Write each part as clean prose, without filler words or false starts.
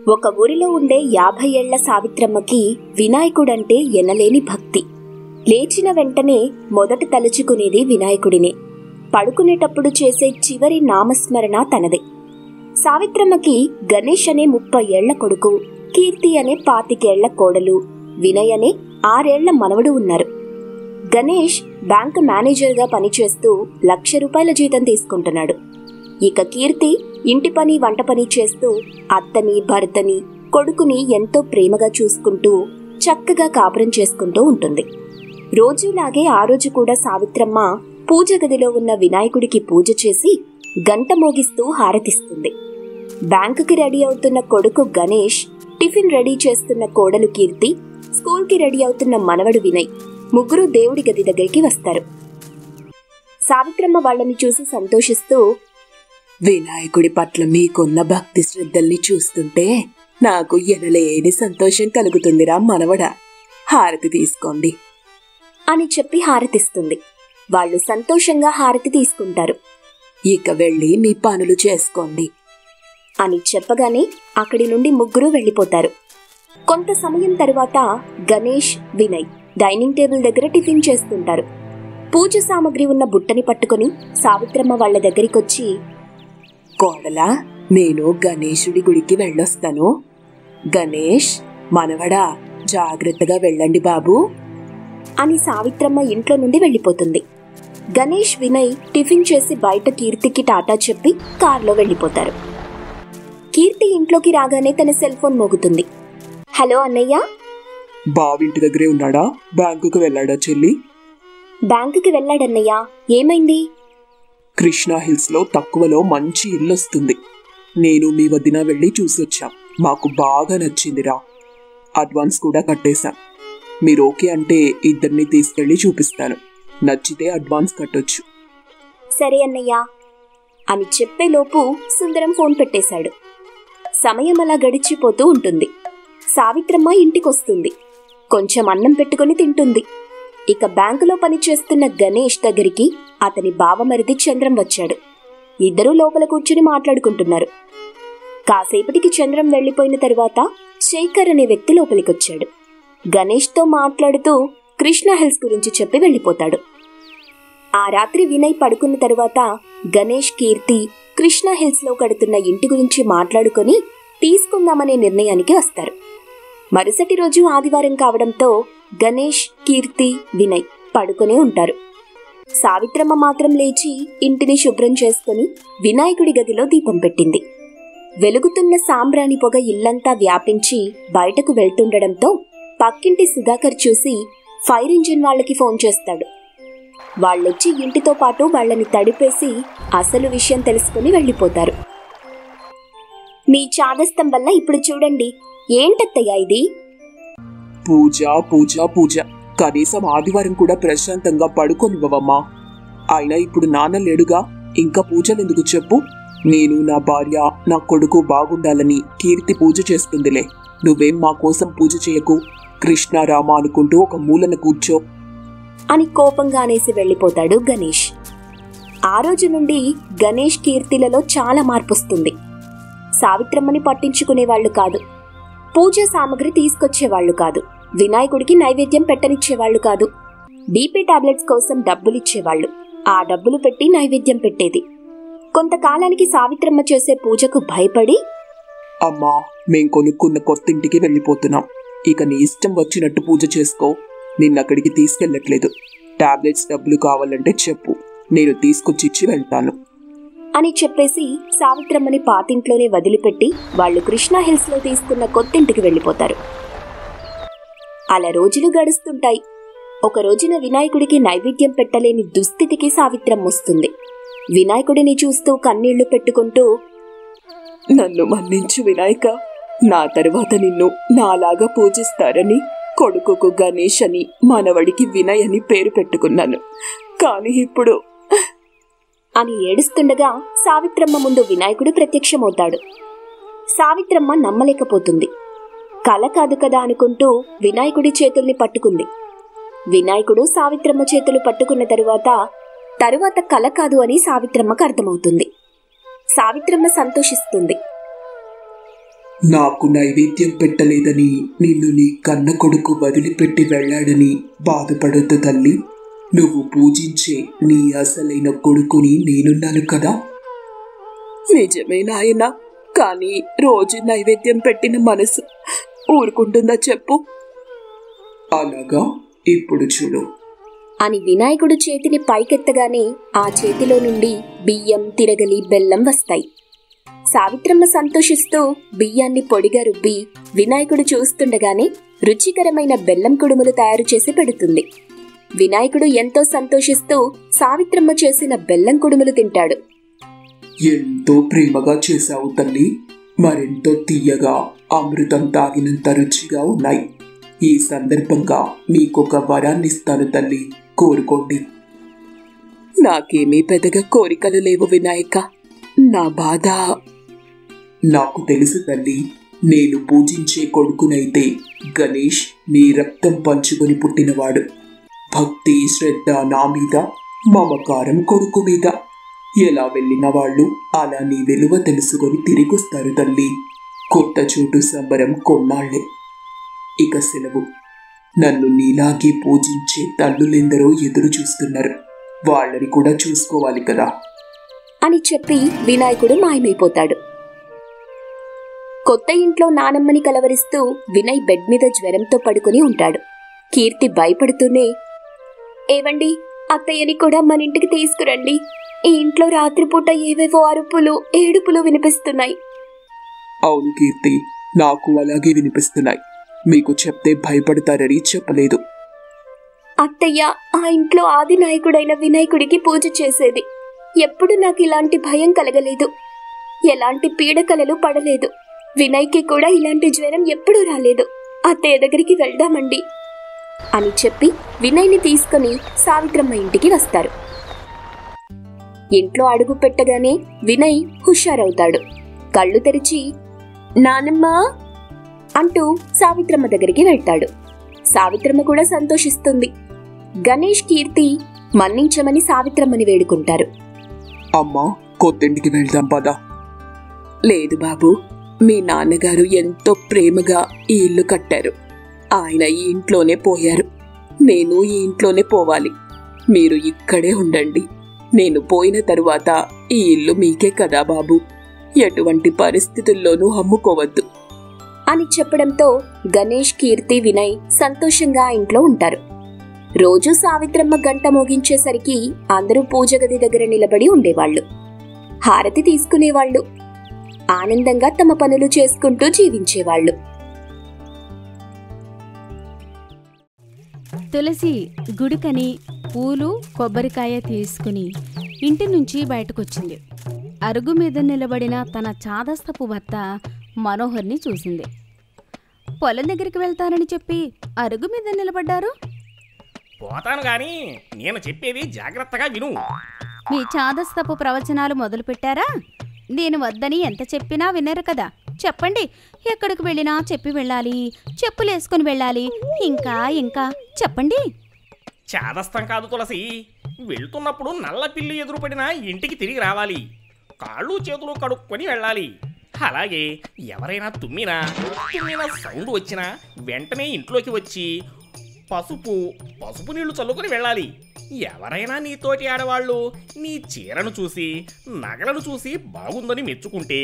ఒక ఊరిలో ఉండే 50 ఏళ్ల సావిత్రమ్మకి వినాయకుడంటే ఎనలేని భక్తి. లేచిన వెంటనే మొదట తలుచుకునేది వినాయకుడినే. పడుకునేటప్పుడు చేసే చివరి నామస్మరణ తనదే. సావిత్రమ్మకి గణేష్ అనే 30 ఏళ్ల కొడుకు, కీర్తి అనే 25 ఏళ్ల కోడలు, వినయ్ అనే 6 ఏళ్ల మనవడు ఉన్నారు. గణేష్ బ్యాంకు మేనేజర్గా పనిచేస్తూ ₹1,00,000 జీతం తీసుకుంటున్నాడు. ఇక కీర్తి ఇంటి పని వంట పని చేస్తూ అత్తని, భర్తని, కొడుకుని ఎంతో ప్రేమగా చూసుకుంటూ చక్కగా కాపురం చేసుకుంటూ ఉంటుంది. రోజులాగే ఆ రోజు కూడా సావిత్రమ్మ పూజ గదిలో ఉన్న వినాయకుడికి పూజ చేసి గంట మోగిస్తూ హారతిస్తుంది. బ్యాంకుకి రెడీ అవుతున్న కొడుకు గణేష్, టిఫిన్ రెడీ చేస్తున్న కోడలు కీర్తి, స్కూల్కి రెడీ అవుతున్న మనవడు వినయ్ ముగ్గురు దేవుడి గది దగ్గరికి వస్తారు. సావిత్రమ్మ వాళ్ళని చూసి సంతోషిస్తూ, వినాయకుడి పట్ల మీకున్న భక్తి శ్రద్ధల్ని చూస్తుంటే నాకు ఎనలేని సంతోషం కలుగుతుందిరా మనవడా, హారతి తీసుకోండి అని చెప్పి హారతిస్తుంది. వాళ్ళు సంతోషంగా హారతి తీసుకుంటారు. ఇక వెళ్ళి మీ పనులు చేసుకోండి అని చెప్పగానే అక్కడి నుండి ముగ్గురు వెళ్ళిపోతారు. కొంత సమయం తరువాత గణేష్, వినయ్ డైనింగ్ టేబుల్ దగ్గర టిఫిన్ చేస్తుంటారు. పూజ సామగ్రి ఉన్న బుట్టని పట్టుకుని సావిత్రమ్మ వాళ్ళ దగ్గరికొచ్చి, కోడలా, నేను గణేశుడి గుడికి వెళ్ళొస్తాను. గణేష్, మనవడా, జాగ్రత్తగా వెళ్ళండి బాబు అని సావిత్రమ్మ ఇంట్లో నుండి వెళ్ళిపోతుంది. గణేష్, వినయ్ టిఫిన్ చేసి బయట కీర్తికి టాటా చెప్పి కారులో వెళ్ళిపోతారు. కీర్తి ఇంట్లోకి రాగానే తన సెల్ ఫోన్ మోగుతుంది. హలో అన్నయ్య. బావింటి దగ్గరే ఉన్నాడా? బ్యాంకుకు వెళ్ళాడా చెల్లి? బ్యాంకుకి వెళ్ళాడన్నయ్య. ఏమైంది? కృష్ణా హిల్స్ లో తక్కువలో మంచి ఇల్లు వస్తుంది. నేను మీ వదిన వెళ్ళి చూసొచ్చాం. మాకు బాగా నచ్చిందిరా. అడ్వాన్స్ కూడా కట్టేశాం. మీరు ఓకే అంటే ఇద్దరిని తీసుకెళ్లి చూపిస్తాను. నచ్చితే అడ్వాన్స్ కట్టొచ్చు. సరే అన్నయ్య అని చెప్పేలోపు సుందరం ఫోన్ పెట్టేశాడు. సమయం అలా గడిచిపోతూ ఉంటుంది. సావిత్రమ్మ ఇంటికొస్తుంది. కొంచెం అన్నం పెట్టుకుని తింటుంది. ఇక బ్యాంకులో పనిచేస్తున్న గణేష్ దగ్గరికి అతని బావమరిది చంద్రం వచ్చాడు. ఇద్దరూ లోపల కూర్చుని మాట్లాడుకుంటున్నారు. కాసేపటికి చంద్రం వెళ్లిపోయిన తరువాత శేఖర్ అనే వ్యక్తి లోపలికొచ్చాడు. గణేష్తో మాట్లాడుతూ కృష్ణా హిల్స్ గురించి చెప్పి వెళ్ళిపోతాడు. ఆ రాత్రి వినయ్ పడుకున్న తరువాత గణేష్, కీర్తి కృష్ణా హిల్స్ లో కడుతున్న ఇంటి గురించి మాట్లాడుకొని తీసుకుందామనే నిర్ణయానికి వస్తారు. మరుసటి రోజు ఆదివారం కావడంతో గణేష్, కీర్తి, వినయ్ పడుకునే ఉంటారు. సావిత్రమ్మ మాత్రం లేచి ఇంటిని శుభ్రం చేసుకుని వినాయకుడి గదిలో దీపం పెట్టింది. వెలుగుతున్న సాంబ్రాణి పొగ ఇల్లంతా వ్యాపించి బయటకు వెళ్తుండడంతో పక్కింటి సుధాకర్ చూసి ఫైర్ ఇంజిన్ వాళ్ళకి ఫోన్ చేస్తాడు. వాళ్ళొచ్చి ఇంటితో పాటు వాళ్ళని తడిపేసి అసలు విషయం తెలుసుకుని వెళ్ళిపోతారు. మీ చాదస్తం వల్ల ఇప్పుడు చూడండి. ఏంటత్తయ్యా ఇది? పూజ పూజ పూజ. కనీసం ఆదివారం కూడా ప్రశాంతంగా పడుకోనివ్వవమ్మా. అయినా ఇప్పుడు నాన్న లేడుగా, ఇంకా పూజలెందుకు చెప్పు? నేను, నా భార్య, నా కొడుకు బాగుండాలని కీర్తి పూజ చేస్తుందిలే. నువ్వేం మా కోసం పూజ చేయకు. కృష్ణారామ అనుకుంటూ ఒక మూలన కూర్చో అని కోపంగా అనేసి వెళ్ళిపోతాడు గణేష్. ఆ రోజు నుండి గణేష్, కీర్తిలలో చాలా మార్పు వస్తుంది. సావిత్రమ్మని పట్టించుకునేవాళ్లు కాదు. పూజా సామగ్రి తీసుకొచ్చేవాళ్లు కాదు. వినాయకుడికి నైవేద్యం పెట్టనిచ్చేవాళ్లు కాదు. బీపీ టాబ్లెట్స్ కోసం డబ్బులిచ్చేవాళ్లు. ఆ డబ్బులు పెట్టి నైవేద్యం పెట్టేది. కొంతకాలానికి సావిత్రమ్మ చేసే పూజకు భయపడి, అమ్మా, మేం కొనుక్కున్న కొత్తింటికి వెళ్ళిపోతున్నాం. ఇక నీ ఇష్టం వచ్చినట్టు పూజ చేసుకో. నిన్నక్కడికి తీసుకెళ్లట్లేదు. టాబ్లెట్స్ డబ్బులు కావాలంటే చెప్పు, నేను తీసుకొచ్చిచ్చి వెళ్తాను అని చెప్పేసి సావిత్రమ్మని పాతింట్లోనే వదిలిపెట్టి వాళ్ళు కృష్ణా హిల్స్ లో తీసుకున్న కొత్తింటికి వెళ్ళిపోతారు. అలా రోజులు గడుస్తుంటాయి. ఒక రోజున వినాయకుడికి నైవేద్యం పెట్టలేని దుస్థితికి సావిత్రమ్మ వస్తుంది. వినాయకుడిని చూస్తూ కన్నీళ్లు పెట్టుకుంటూ, నన్ను మన్నించు వినాయక. నా తరువాత నిన్ను నాలాగా పూజిస్తారని కొడుకుకు గణేష్ అని, మనవడికి వినయ్ అని పేరు పెట్టుకున్నాను. కానీ ఇప్పుడు అని ఏడుస్తుండగా సావిత్రమ్మ ముందు వినాయకుడు ప్రత్యక్షమవుతాడు. సావిత్రమ్మ నమ్మలేకపోతుంది. కల కాదు కదా అనుకుంటూ వినాయకుడి చేతుల్ని పట్టుకుంది. వినాయకుడు సావిత్రమ్మ చేతులు పట్టుకున్న తరువాత కల కాదు అని సావిత్రమ్మకు అర్థమవుతుంది. సావిత్రమ్మ సంతోషిస్తుంది. నాకు నైవేద్యం పెట్టలేదని నిన్ను నీ కన్న కొడుకు వదిలిపెట్టి వెళ్ళాడని బాధపడొద్దు తల్లి. నువ్వు పూజించే నీ అసలైన కొడుకుని నేనున్నాను కదా. నిజమే నాయనా, కానీ రోజు నైవేద్యం పెట్టిన మనసు ఊరుకుంటుందా చెప్పు? అలాగా, ఇప్పుడు చూడు అని వినాయకుడు చేతిని పైకెత్తగానే ఆ చేతిలో నుండి బియ్యం, తిరగలి, బెల్లం వస్తాయి. సావిత్రమ్మ సంతోషిస్తూ బియ్యాన్ని పొడిగా రుబ్బి వినాయకుడు చూస్తుండగానే రుచికరమైన బెల్లం కుడుములు తయారు చేసి పెడుతుంది. వినాయకుడు ఎంతో సంతోషిస్తూ సావిత్రమ్మ చేసిన బెల్లం కుడుములు తింటాడు. ఎంతో ప్రేమగా చేశావు తల్లి. మరెంతో తీయగా, అమృతం తాగినంత రుచిగా ఉన్నాయి. ఈ సందర్భంగా మీకొక వరాన్నిస్తాను తల్లి, కోరుకోండి. నాకేమీ పెద్దగా కోరికలు లేవు వినాయక. నా బాధ నాకు తెలుసు తల్లి. నేను పూజించే కొడుకునైతే గణేష్ నీ రక్తం పంచుకొని పుట్టినవాడు. భక్తి, శ్రద్ధ నా మీద, మమకారం కొడుకు మీద. ఎలా వెళ్ళిన వాళ్ళు అలా నీ విలువ తెలుసుకొని తిరిగొస్తారు తల్లి. కొత్త చోటు సంబరం కొన్నాళ్లే. ఇక సెలవు. నన్ను నీలాగే పూజించే తల్లులెందరో ఎదురు చూస్తున్నారు. వాళ్ళని కూడా చూసుకోవాలి కదా అని చెప్పి వినాయకుడు మాయమైపోతాడు. కొత్త ఇంట్లో నానమ్మని కలవరిస్తూ వినయ్ బెడ్ మీద జ్వరంతో పడుకుని ఉంటాడు. కీర్తి భయపడుతూనే, ఏవండి, అత్తయ్యని కూడా మన ఇంటికి తీసుకురండి. ఈ ఇంట్లో రాత్రిపూట ఏవేవో అరుపులు, ఏడుపులు వినిపిస్తున్నాయి. అవును కీర్తి, నాకు అలాగే వినిపిస్తున్నాయి. మీకు చెప్తే భయపడతారని చెప్పలేదు. అత్తయ్య ఆ ఇంట్లో ఆది నాయకుడైన వినాయకుడికి పూజ చేసేది. ఎప్పుడు నాకు ఇలాంటి భయం కలగలేదు, ఎలాంటి పీడకలలు పడలేదు. వినయ్కి కూడా ఇలాంటి జ్వరం ఎప్పుడూ రాలేదు. అత్తయ్య దగ్గరికి వెళ్దామండి అని చెప్పి వినయ్ని తీసుకుని సావిత్రమ్మ ఇంటికి వస్తారు. ఇంట్లో అడుగు పెట్టగానే వినయ్ హుషారవుతాడు. కళ్ళు తెరిచి నానమ్మా అంటూ సావిత్రమ్మ దగ్గరికి వెళ్తాడు. సావిత్రమ్మ కూడా సంతోషిస్తుంది. గణేష్, కీర్తి మన్నించమని సావిత్రమ్మని వేడుకుంటారు. అమ్మా, కొత్తింటికి వెళ్దాం పదా. లేదు బాబు, మీ నాన్నగారు ఎంతో ప్రేమగా ఈ ఇల్లు కట్టారు. ఆయన ఈ ఇంట్లోనే పోయారు. నేను ఈ ఇంట్లోనే పోవాలి. మీరు ఇక్కడే ఉండండి. నేను పోయిన తరువాత ఈ ఇల్లు మీకే కదా బాబు. ఎటువంటి పరిస్థితుల్లోనూ అమ్ముకోవద్దు అని చెప్పడంతో గణేష్, కీర్తి, వినయ్ సంతోషంగా ఇంట్లో ఉంటారు. రోజూ సావిత్రమ్మ గంట మోగించేసరికి అందరూ పూజ గది దగ్గర నిలబడి ఉండేవాళ్లు. హారతి తీసుకునేవాళ్లు. ఆనందంగా తమ పనులు చేసుకుంటూ జీవించేవాళ్లు. తులసి గుడికని పూలు, కొబ్బరికాయ తీసుకుని ఇంటి నుంచి బయటకొచ్చింది. అరుగు మీద నిలబడిన తన చాదస్తపు భర్త మనోహర్ని చూసింది. పొలం దగ్గరికి వెళ్తానని చెప్పి అరుగు మీద నిలబడ్డారు. పోతాను గాని నేను చెప్పేది జాగ్రత్తగా విను. మీ చాదస్తపు ప్రవచనాలు మొదలుపెట్టారా? నేను వద్దని ఎంత చెప్పినా వినరు కదా. చెప్పండి, ఎక్కడికి వెళ్ళినా చెప్పి వెళ్ళాలి, చెప్పులేసుకుని వెళ్ళాలి, ఇంకా ఇంకా చెప్పండి. చాదస్తం కాదు తులసి. వెళ్తున్నప్పుడు నల్ల పిల్లి ఎదురుపడినా ఇంటికి తిరిగి రావాలి. కాళ్ళు చేతులు కడుక్కొని వెళ్ళాలి. అలాగే ఎవరైనా తుమ్మినా సౌండ్ వచ్చినా వెంటనే ఇంట్లోకి వచ్చి పసుపు నీళ్లు చల్లుకొని వెళ్ళాలి. ఎవరైనా నీతోటి ఆడవాళ్ళు నీ చీరను చూసి, నగలను చూసి బాగుందని మెచ్చుకుంటే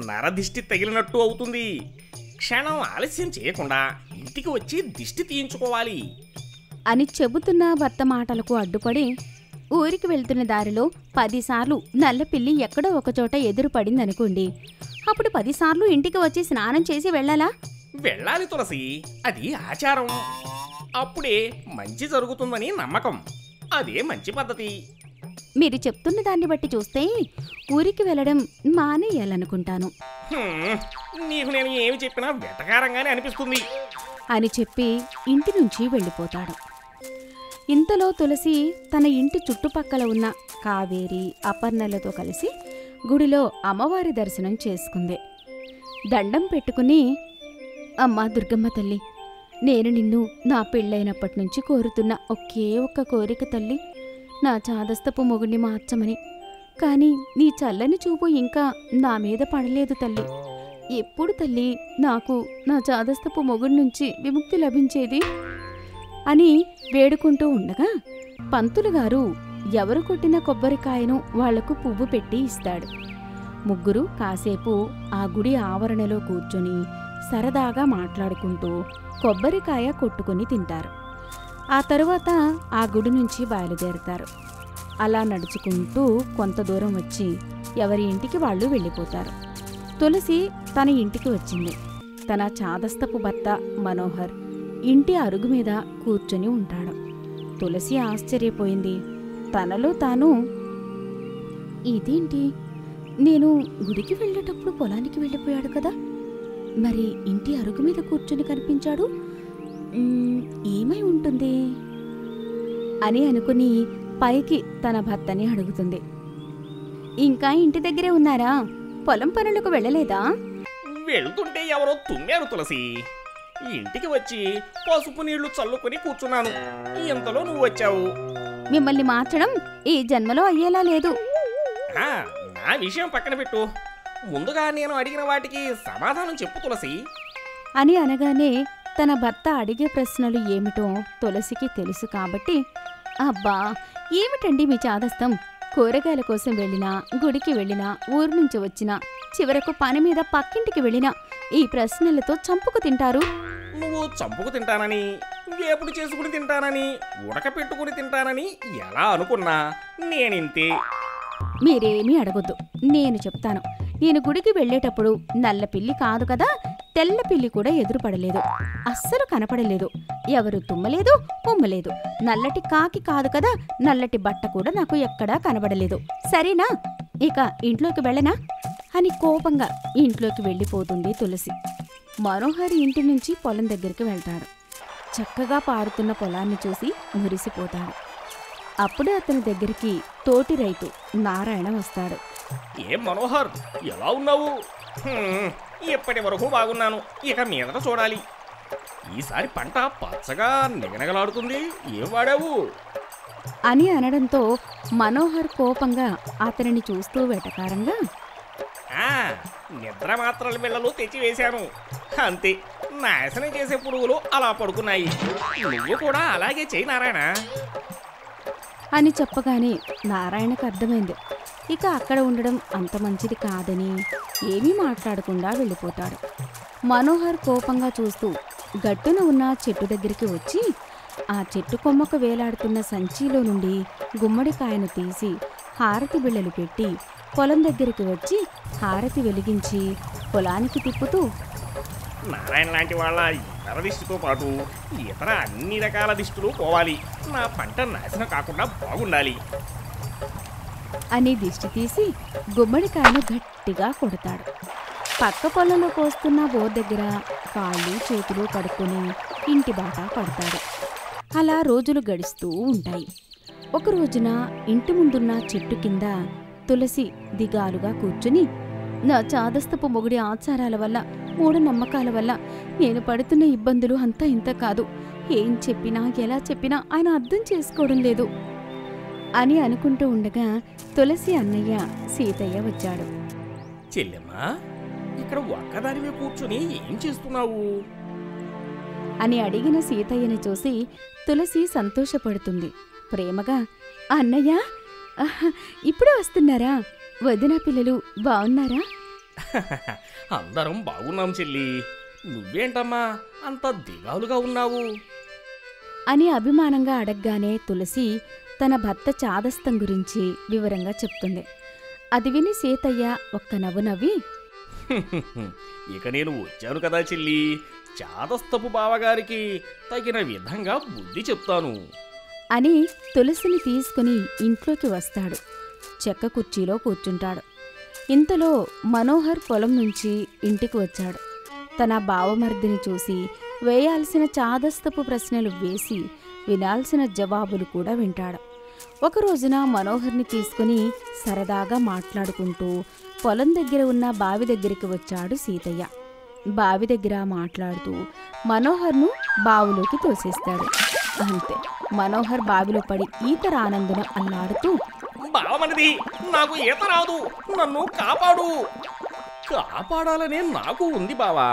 నరదిష్టి తగిలినట్టు అవుతుంది. క్షణం ఆలస్యం చేయకుండా ఇంటికి వచ్చి దిష్టి తీయించుకోవాలి అని చెబుతున్న భర్త మాటలకు అడ్డుపడి ఊరికి వెళ్తున్న దారిలో 10 సార్లు నల్లపిల్లి ఎక్కడో ఒకచోట ఎదురుపడిందనుకోండి. అప్పుడు 10 సార్లు ఇంటికి వచ్చి స్నానం చేసి వెళ్ళాలా? వెళ్ళాలి తులసి, అది ఆచారం. అప్పుడే మంచి జరుగుతుందని నమ్మకం. అదే మంచి పద్ధతి. మీరు చెప్తున్న దాన్ని బట్టి చూస్తే ఊరికి వెళ్ళడం మానేయాలనుకుంటాను. నీకు నేను ఏమి చెప్పినా వెటకారంగానే అనిపిస్తుంది అని చెప్పి ఇంటి నుంచి వెళ్ళిపోతాడు. ఇంతలో తులసి తన ఇంటి చుట్టుపక్కల ఉన్న కావేరి, అపర్ణలతో కలిసి గుడిలో అమ్మవారి దర్శనం చేసుకుంది. దండం పెట్టుకుని, అమ్మా దుర్గమ్మ తల్లి, నేను నిన్ను నా పెళ్ళైనప్పటి నుంచి కోరుతున్న ఒకే ఒక్క కోరిక తల్లి, నా చాదస్తపు మొగుడిని మార్చమని. కానీ నీ చల్లని చూపు ఇంకా నా మీద పడలేదు తల్లి. ఎప్పుడు తల్లి నాకు నా చాదస్తపు మొగుడి నుంచి విముక్తి లభించేది అని వేడుకుంటూ ఉండగా పంతులు గారు ఎవరు కొట్టిన కొబ్బరికాయను వాళ్లకు పువ్వు పెట్టి ఇస్తాడు. ముగ్గురు కాసేపు ఆ గుడి ఆవరణలో కూర్చొని సరదాగా మాట్లాడుకుంటూ కొబ్బరికాయ కొట్టుకుని తింటారు. ఆ తరువాత ఆ గుడి నుంచి బయలుదేరుతారు. అలా నడుచుకుంటూ కొంత దూరం వచ్చి ఎవరి ఇంటికి వాళ్ళు వెళ్ళిపోతారు. తులసి తన ఇంటికి వచ్చింది. తన చాదస్తపు భర్త మనోహర్ ఇంటి అరుగు మీద కూర్చొని ఉంటాడు. తులసి ఆశ్చర్యపోయింది. తనలో తాను, ఇదేంటి, నేను గుడికి వెళ్ళేటప్పుడు పొలానికి వెళ్ళిపోయాడు కదా, మరి ఇంటి అరుగు మీద కూర్చొని కనిపించాడు, ఏమై ఉంటుంది అని అనుకుని పైకి తన భర్తని అడుగుతుంది. ఇంకా ఇంటి దగ్గరే ఉన్నారా, పొలం పనులకు వెళ్ళలేదా? వెళ్తుంటే ఎవరో తుమ్మారు తులసి. ఇంటికి వచ్చి పసుపు నీళ్లు చల్లుకొని కూర్చున్నాను. ఇంతలో నువ్వు వచ్చావు. మిమ్మల్ని మార్చడం ఈ జన్మలో అయ్యేలా లేదు. నా విషయం పక్కన పెట్టు. ముందుగా నేను అడిగిన వాటికి సమాధానం చెప్పు తులసి అని అనగానే తన భర్త అడిగే ప్రశ్నలు ఏమిటో తులసికి తెలుసు కాబట్టి, అబ్బా ఏమిటండి మీ చాదస్తం, కూరగాయల కోసం వెళ్ళినా, గుడికి వెళ్ళినా, ఊరు నుంచి వచ్చినా, చివరకు పని మీద పక్కింటికి వెళ్ళినా ఈ ప్రశ్నలతో చంపుకు తింటారు. నువ్వు చంపుకు తింటానని, వేపుడు చేసుకుని తింటానని, ఉడకపెట్టుకుని తింటానని ఎలా అనుకున్నా నేనింతే. మీరేమీ అడగొద్దు, నేను చెప్తాను. నేను గుడికి వెళ్ళేటప్పుడు నల్ల పిల్లి కాదు కదా, తెల్ల పిల్లి కూడా ఎదురుపడలేదు, అస్సలు కనపడలేదు. ఎవరు తుమ్మలేదు, ఉమ్మలేదు. నల్లటి కాకి కాదు కదా, నల్లటి బట్ట కూడా నాకు ఎక్కడా కనబడలేదు. సరేనా, ఇక ఇంట్లోకి వెళ్ళనా అని కోపంగా ఇంట్లోకి వెళ్ళిపోతుంది తులసి. మనోహర్ ఇంటి నుంచి పొలం దగ్గరికి వెళ్తాడు. చక్కగా పారుతున్న పొలాన్ని చూసి మురిసిపోతాడు. అప్పుడే అతని దగ్గరికి తోటి రైతు నారాయణ వస్తాడు. ఏం మనోహర్, ఎలా ఉన్నావు? ఇప్పటి వరకు బాగున్నాను, ఇక మీదట చూడాలి. ఈసారి పంట పచ్చగా నిగనగలాడుతుంది, ఏం వాడావు అని అనడంతో మనోహర్ కోపంగా అతనిని చూస్తూ వెటకారంగా, నిద్ర మాత్రల బిళ్ళలు తెచ్చివేశాను, అంతే. నాశనం చేసే పురుగులు అలా పడుకున్నాయి. నువ్వు కూడా అలాగే చేయి నారాయణ అని చెప్పగానే నారాయణకు అర్థమైంది. ఇక అక్కడ ఉండడం అంత మంచిది కాదని ఏమీ మాట్లాడకుండా వెళ్ళిపోతాడు. మనోహర్ కోపంగా చూస్తూ గట్టున ఉన్న చెట్టు దగ్గరికి వచ్చి ఆ చెట్టు కొమ్మకు వేలాడుతున్న సంచిలో నుండి గుమ్మడికాయను తీసి హారతి బిళ్ళలు పెట్టి పొలం దగ్గరికి వచ్చి హారతి వెలిగించి పొలానికి తిప్పుతూ, నారాయణ లాంటి వాళ్ళ ఇతర దిష్టితో పాటు ఇతర అన్ని రకాల దిష్టులు పోవాలి, నా పంట నాశనం కాకుండా బాగుండాలి అని దిష్టి తీసి గుమ్మడికాయను గట్టిగా కొడతాడు. పక్క పొలంలో కోస్తున్న బోర్ దగ్గర కాళ్ళు చేతులు కడుక్కొని ఇంటి బాట పడతాడు. అలా రోజులు గడుస్తూ ఉంటాయి. ఒక రోజున ఇంటి ముందున్న చెట్టు కింద తులసి దిగాలుగా కూర్చుని, నా చాదస్తపు మొగుడి ఆచారాల వల్ల, మూఢనమ్మకాల వల్ల నేను పడుతున్న ఇబ్బందులు అంతా ఇంత కాదు, ఏం చెప్పినా ఎలా చెప్పినా ఆయన అర్థం చేసుకోవడం లేదు అని అనుకుంటూ ఉండగా తులసి అన్నయ్య సీతయ్య వచ్చాడు. చెల్లెమ్మా, ఇక్కడ ఒక్కదానివే కూర్చుని ఏం చేస్తున్నావు అని అడిగిన సీతయ్యని చూసి తులసి సంతోషపడుతుంది. ప్రేమగా, అన్నయ్య ఇప్పుడే వస్తున్నారా? వదిన పిల్లలు బాగున్నారా? అందరం బాగున్నాం చెల్లి, నువ్వేంటమ్మా అంత దిగాలుగా ఉన్నావు అని అభిమానంగా అడగగానే తులసి తన భర్త చాదస్తం గురించి వివరంగా చెప్తుంది. అది విని సీతయ్య ఒక్క నవ్వు నవ్వి, ఇక నేను వచ్చాను కదా చెల్లి, చాదస్తపు బావగారికి తగిన విధంగా బుద్ధి చెప్తాను అని తులసిని తీసుకుని ఇంట్లోకి వస్తాడు. చెక్క కుర్చీలో కూర్చుంటాడు. ఇంతలో మనోహర్ పొలం నుంచి ఇంటికి వచ్చాడు. తన బావమర్దిని చూసి వేయాల్సిన చాదస్తపు ప్రశ్నలు వేసి వినాల్సిన జవాబులు కూడా వింటాడు. ఒక రోజున మనోహర్ని తీసుకుని సరదాగా మాట్లాడుకుంటూ పొలం దగ్గర ఉన్న బావి దగ్గరికి వచ్చాడు సీతయ్య. బావి దగ్గర మాట్లాడుతూ మనోహర్ను బావిలోకి తోసేస్తాడు. అంతే, మనోహర్ బావిలో పడి ఈత రానందున అల్లాడుతూ, బావమనిది, నాకు ఈత రాదు, నన్ను కాపాడు కాపాడాలనే నాకు ఉంది బావా.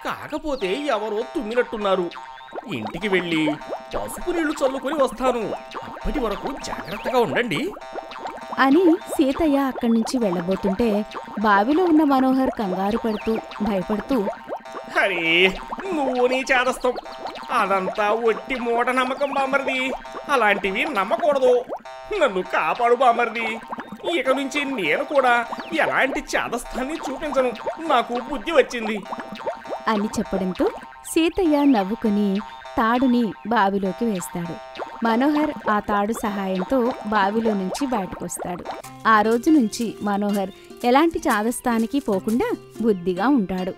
కాకపోతే ఎవరో తుమ్మినట్టున్నారు. ఇంటికి వెళ్ళి పసుపు నీళ్లు చల్లుకొని వస్తాను. అప్పటి వరకు జాగ్రత్తగా ఉండండి అని సీతయ్య అక్కడి నుంచి వెళ్ళబోతుంటే బావిలో ఉన్న మనోహర్ కంగారు పడుతూ భయపడుతూ, అరే నువ్వు నీ చేదస్తావు. అదంతా ఒట్టి మూట నమ్మకం బామర్ది. అలాంటివి నమ్మకూడదు. నన్ను కాపాడు బామర్ది. ఇక నుంచి నేను కూడా ఎలాంటి చేదస్తాన్ని చూపించను. నాకు బుద్ధి వచ్చింది అని చెప్పడంతో సీతయ్య నవ్వుకుని తాడుని బావిలోకి వేస్తాడు. మనోహర్ ఆ తాడు సహాయంతో బావిలో నుంచి బయటకొస్తాడు. ఆ రోజు నుంచి మనోహర్ ఎలాంటి చాదస్తానికి పోకుండా బుద్ధిగా ఉంటాడు.